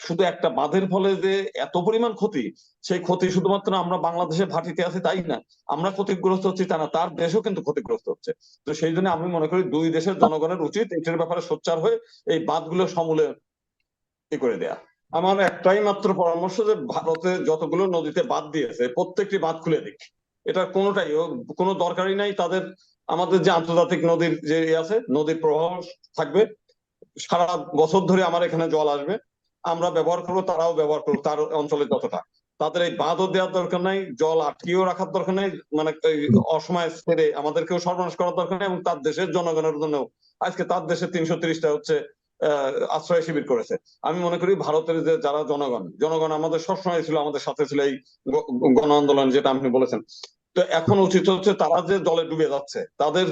শুধু একটা বাঁধের ফলে যে এত পরিমাণ ক্ষতি, সেই ক্ষতি শুধুমাত্র আমরা বাংলাদেশে ভাটিতে আছি তাই না, আমরা ক্ষতিগ্রস্ত হচ্ছি তা না, তার দেশও কিন্তু ক্ষতিগ্রস্ত হচ্ছে। তো সেই জন্য আমি মনে করি দুই দেশের জনগণের উচিত এটার ব্যাপারে সোচ্চার হয়ে এই বাঁধগুলো সমূলে করে দেয়া। আমার একটাই মাত্র পরামর্শ যে ভারতে যতগুলো নদীতে বাঁধ দিয়েছে প্রত্যেকটি বাঁধ খুলে দিক। এটা কোনোটাই কোনো দরকারই নাই তাদের। আমাদের যে আন্তর্জাতিক নদীর যে আছে, নদীর প্রবাহ থাকবে, সারা বছর ধরে আমার এখানে জল আসবে, আমরা ব্যবহার করবো, তারাও ব্যবহার করবো তার অঞ্চলে যতটা। তাদের এই বাঁধও দেওয়ার দরকার নাই, জল আটকিয়েও রাখার দরকার নাই, মানে অসময়ে ছেড়ে আমাদেরকেও সর্বনাশ করার দরকার নেই। এবং তার দেশের জনগণের জন্য আজকে তার দেশে 330টা হচ্ছে আশ্রয় শিবির করেছে। আমি মনে করি ভারতের যে যারা জনগণ, জনগণ আমাদের সবসময় ছিল, আমাদের সাথে ছিল এই গণ আন্দোলন যেটা আপনি বলেছেন। তো এখন উচিত হচ্ছে তারা যে জলে ডুবে যাচ্ছে, তাদের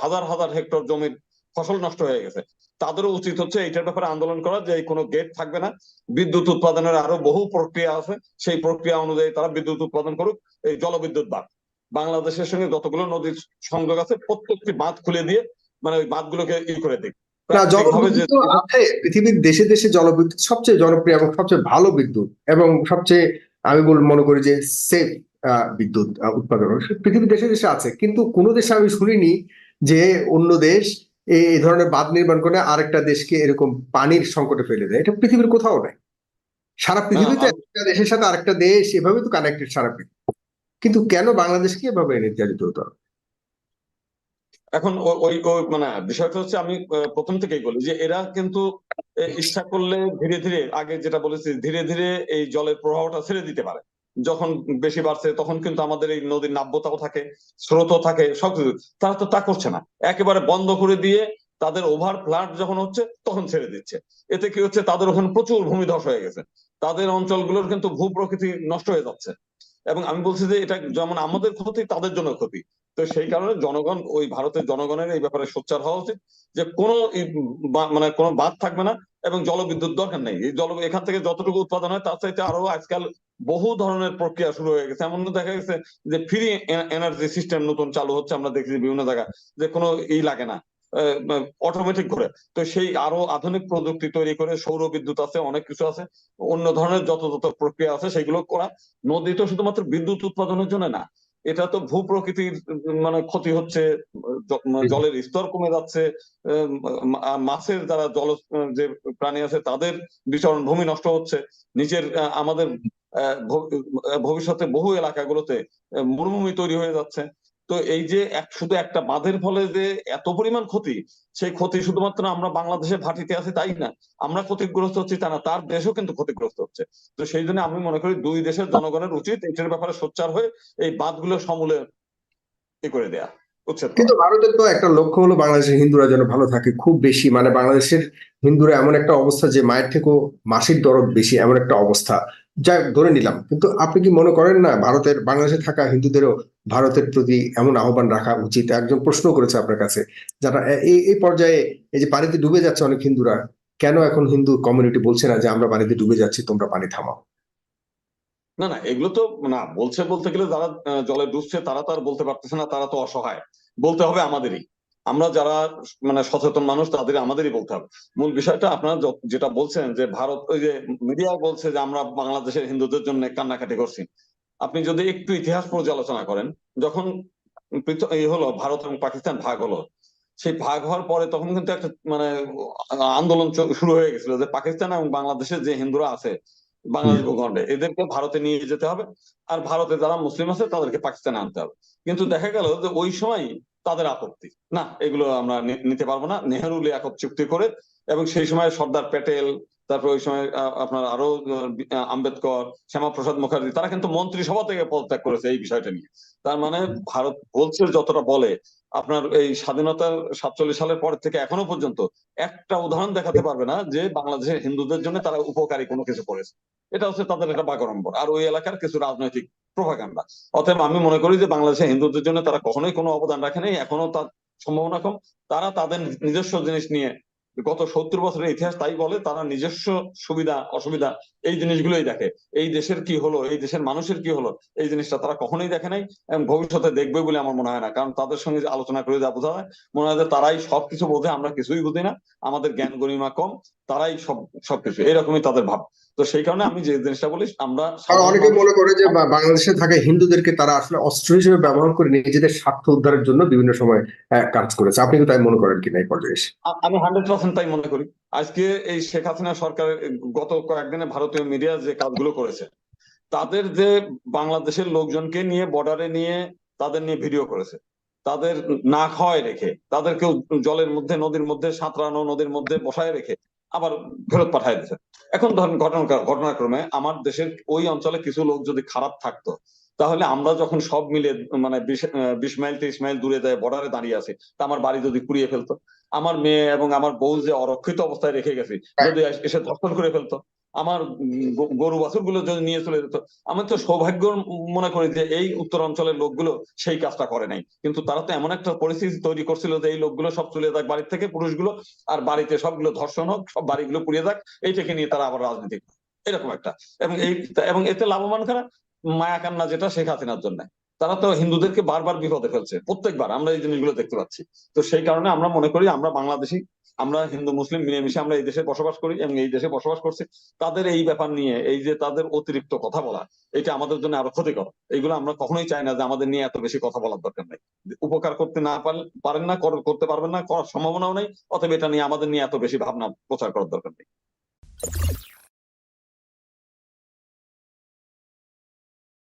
হাজার হাজার হেক্টর জমির ফসল নষ্ট হয়ে গেছে, তাদেরও উচিত হচ্ছে এইটার ব্যাপারে আন্দোলন করা যে কোনো গেট থাকবে না, বিদ্যুৎ উৎপাদনের আরো বহু প্রক্রিয়া আছে, সেই প্রক্রিয়া অনুযায়ী তারা বিদ্যুৎ উৎপাদন করুক। এই জলবিদ্যুৎ বাঁধ, বাংলাদেশের সঙ্গে যতগুলো নদীর সংযোগ আছে প্রত্যেকটি বাঁধ খুলে দিয়ে মানে ওই বাঁধগুলোকে করে দিক না, প্রাকৃতিক ভাবে। যে জলবিদ্যুৎ তো আছে পৃথিবীর দেশে দেশে, জলবিদ্যুৎ সবচেয়ে জনপ্রিয় এবং সবচেয়ে ভালো বিদ্যুৎ, এবং সবচেয়ে আমি মনে করি যে সেফ বিদ্যুৎ উৎপাদন পৃথিবীর দেশে দেশে আছে। কিন্তু কোনো দেশে আমি শুনিনি যে অন্য দেশ এই ধরনের বাঁধ নির্মাণ করে আরেকটা দেশকে এরকম পানির সংকটে ফেলে দেয়। এটা পৃথিবীর কোথাও নাই। সারা না না পৃথিবীতে একটা দেশের সাথে আরেকটা দেশ এভাবে তো কানেক্টেড সারা পৃথিবী, কিন্তু কেন বাংলাদেশকে এভাবে নির্যাতিত হতো? এখন ওই ওই মানে বিষয়টা হচ্ছে, আমি প্রথম থেকেই বলি যে এরা কিন্তু ইচ্ছা করলে ধীরে ধীরে, আগে যেটা বলেছি, ধীরে ধীরে এই জলের প্রবাহটা ছেড়ে দিতে পারে। যখন বেশি বাড়ছে তখন কিন্তু আমাদের এই নদীর নাব্যতাও থাকে, স্রোতও থাকে, সবকিছু। তারা তো তা করছে না, একেবারে বন্ধ করে দিয়ে তাদের ওভার ফ্লাড যখন হচ্ছে তখন ছেড়ে দিচ্ছে। এতে কি হচ্ছে, তাদের ওখানে প্রচুর ভূমিধস হয়ে গেছে, তাদের অঞ্চলগুলোর কিন্তু ভূ প্রকৃতি নষ্ট হয়ে যাচ্ছে। এবং আমি বলছি যে এটা যেমন আমাদের ক্ষতি, তাদের জন্য ক্ষতি। তো সেই কারণে জনগণ, ওই ভারতের জনগণের এই ব্যাপারে সোচ্চার হওয়া উচিত যে কোনো মানে কোনো বাদ থাকবে না। এবং জলবিদ্যুৎ দরকার নেই, এই এখান থেকে যতটুকু উৎপাদন হয় তার চাইতে আরো আজকাল বহু ধরনের প্রক্রিয়া শুরু হয়ে গেছে। এমন দেখা গেছে যে ফ্রি এনার্জি সিস্টেম নতুন চালু হচ্ছে, আমরা দেখছি বিভিন্ন জায়গায়, যে কোনো লাগে না, অটোমেটিক করে। তো সেই আরো আধুনিক প্রযুক্তি তৈরি করে, সৌর বিদ্যুৎ আছে, অনেক কিছু আছে, অন্য ধরনের যত যত প্রক্রিয়া আছে সেগুলো করা। নদী তো শুধুমাত্র বিদ্যুৎ উৎপাদনের জন্য না, এটা তো ভূ প্রকৃতির মানে ক্ষতি হচ্ছে, জলের স্তর কমে যাচ্ছে, মাছের যারা জল যে প্রাণী আছে তাদের বিচরণ ভূমি নষ্ট হচ্ছে, নিচের আমাদের ভবিষ্যতে বহু এলাকাগুলোতে মরুভূমি তৈরি হয়ে যাচ্ছে। তো এই যে শুধু একটা বাঁধের ফলে যে এত পরিমাণ ক্ষতি, সেই ক্ষতি শুধুমাত্র আমরা বাংলাদেশে ভাটিতে আছি তাই না, আমরা ক্ষতিগ্রস্ত হচ্ছি তা না, তার দেশও কিন্তু ক্ষতিগ্রস্ত হচ্ছে। তো সেই জন্য আমি মনে করি দুই দেশের জনগণের উচিত এটার ব্যাপারে সোচ্চার হয়ে এই বাঁধগুলো সমূলে করে দেয়া, উচ্ছেদ করা। কিন্তু ভারতের তো একটা লক্ষ্য হলো বাংলাদেশের হিন্দুরা যেন ভালো থাকে খুব বেশি, মানে বাংলাদেশের হিন্দুরা এমন একটা অবস্থা যে মায়ের থেকেও মাসির দরদ বেশি, এমন একটা অবস্থা, যা ধরে নিলাম। কিন্তু আপনি কি মনে করেন না ভারতের, বাংলাদেশে থাকা হিন্দুদেরও ভারতের প্রতি এমন আহ্বান রাখা উচিত? একজন প্রশ্ন করেছে আপনার কাছে, যারা এই এই পর্যায়ে এই যে পানিতে ডুবে যাচ্ছে অনেক হিন্দুরা, কেন এখন হিন্দু কমিউনিটি বলছে না যে আমরা পানিতে ডুবে যাচ্ছি, তোমরা পানি থামাও? না না, এগুলো তো না বলছে, বলতে গেলে যারা জলে ডুবছে তারা তো আর বলতে পারতেছে না, তারা তো অসহায়। বলতে হবে আমাদেরই, আমরা যারা মানে সচেতন মানুষ তাদের আমাদেরই বলতে হবে। মূল বিষয়টা আপনারা যেটা বলছেন যে ভারত, ওই যে মিডিয়া বলছে যে আমরা বাংলাদেশের হিন্দুদের জন্য কান্নাকাটি করছি। আপনি যদি একটু ইতিহাস পর্যালোচনা করেন, যখন এই হলো ভারত এবং পাকিস্তান ভাগ হলো, সেই ভাগ হওয়ার পরে তখন কিন্তু একটা মানে আন্দোলন শুরু হয়ে গেছিল যে পাকিস্তান এবং বাংলাদেশের যে হিন্দুরা আছে হুম। বাংলাদেশ ভূখণ্ডে, এদেরকে ভারতে নিয়ে যেতে হবে, আর ভারতে যারা মুসলিম আছে তাদেরকে পাকিস্তানে আনতে হবে। কিন্তু দেখা গেল যে ওই সময় তাদের আপত্তি, না এগুলো আমরা নিতে পারবো না, নেহেরু লিয়াকত চুক্তি করে। এবং সেই সময় সর্দার প্যাটেল, তারপর ওই সময় আপনার আরো আম্বেদকর, শ্যামাপ্রসাদ মুখার্জি, তারা কিন্তু মন্ত্রিসভা থেকে পদত্যাগ করেছে এই বিষয়টা নিয়ে। তার মানে ভারত বলছে যতটা বলে, আপনার এই স্বাধীনতার 47 সালের পর থেকে এখনো পর্যন্ত একটা উদাহরণ দেখাতে পারবে না যে বাংলাদেশের হিন্দুদের জন্য তারা উপকারী কোনো কিছু করেছে। এটা হচ্ছে তাদের একটা বাগাড়ম্বর আর ওই এলাকার কিছু রাজনৈতিক প্রোপাগান্ডা। অতএব আমি মনে করি যে বাংলাদেশের হিন্দুদের জন্য তারা কখনোই কোনো অবদান রাখে নাই, এখনো তার সম্ভাবনা কম। তারা তাদের নিজস্ব জিনিস নিয়ে গত 70 বছরের ইতিহাস তাই বলে, তারা নিজস্ব সুবিধা অসুবিধা এই জিনিসগুলোই দেখে। এই দেশের কি হলো, এই দেশের মানুষের কি হলো, এই জিনিসটা তারা কখনোই দেখে নাই এবং ভবিষ্যতে দেখবে বলে আমার মনে হয় না। কারণ তাদের সঙ্গে যে আলোচনা করে যা বোঝা যায়, মনে হয় যে তারাই সবকিছু বোঝে, আমরা কিছুই বুঝি না, আমাদের জ্ঞান গরিমা কম, তারাই সবকিছু, এরকমই তাদের ভাব। তো সেই কারণে আমি যে জিনিসটা বলি, আমরা আর সাধারণ অনেকে মানুষ। মনে করে যে বাংলাদেশে থাকা হিন্দুদেরকে তারা আসলে অস্ত্র হিসেবে ব্যবহার করে নিজেদের স্বার্থ উদ্ধারের জন্য বিভিন্ন সময় কাজ করেছে। আপনি কি তাই মনে করেন কিনা এই পর্যায়ে এসে? আমি 100% তাই মনে করি। আজকে এই শেখ হাসিনা সরকারের গত কয়েকদিনে ভারতীয় মিডিয়া যে কাজগুলো করেছে, তাদের যে বাংলাদেশের লোকজনকে নিয়ে বর্ডারে নিয়ে তাদের নিয়ে ভিডিও করেছে, তাদের না খাওয়ায় রেখে, তাদেরকেও জলের মধ্যে নদীর মধ্যে সাঁতরানো, নদীর মধ্যে বসায় রেখে আবার ফেরত পাঠায় দিয়েছে। এখন ধরেন ঘটনাক্রমে আমার দেশের ওই অঞ্চলে কিছু লোক যদি খারাপ থাকতো, তাহলে আমরা যখন সব মিলে মানে 20 মাইল 30 মাইল দূরে যায় বর্ডারে দাঁড়িয়ে আছে, তা আমার বাড়ি যদি পুড়িয়ে ফেলতো, আমার মেয়ে এবং আমার বউ যে অরক্ষিত অবস্থায় রেখে গেছি যদি এসে ধর্ষণ করে ফেলতো, আমার গরু বাছুর গুলো যদি নিয়ে চলে যেত, আমি তো সৌভাগ্য মনে করি যে এই উত্তর অঞ্চলের লোকগুলো সেই কাজটা করে নাই। কিন্তু তারা তো এমন একটা পরিস্থিতি তৈরি করছিল যে এই লোকগুলো সব চলে যাক বাড়ির থেকে, পুরুষগুলো, আর বাড়িতে সবগুলো ধর্ষণ হোক, সব বাড়িগুলো পুড়িয়ে যাক, এইটাকে নিয়ে তারা আবার রাজনীতি করে। এরকম একটা, এবং এবং এতে লাভবান কারা? মায়া কান্না যেটা শেখ হাসিনার জন্য। তারা তো হিন্দুদেরকে বারবার বিপদে ফেলছে, প্রত্যেকবার আমরা এই জিনিসগুলো দেখতে পাচ্ছি। তো সেই কারণে আমরা মনে করি, আমরা বাংলাদেশি, আমরা হিন্দু মুসলিম মিলেমিশে আমরা এই দেশে বসবাস করি এবং এই দেশে বসবাস করছি। তাদের এই ব্যাপার নিয়ে এই যে তাদের অতিরিক্ত কথা বলা, এটা আমাদের জন্য আরো ক্ষতিকর। এইগুলো আমরা কখনোই চাই না যে আমাদের নিয়ে এত বেশি কথা বলার দরকার নেই। উপকার করতে না পারেন না, করতে পারবেন না, করার সম্ভাবনাও নেই, অতএব এটা নিয়ে আমাদের নিয়ে এত বেশি ভাবনা প্রচার করার দরকার নেই।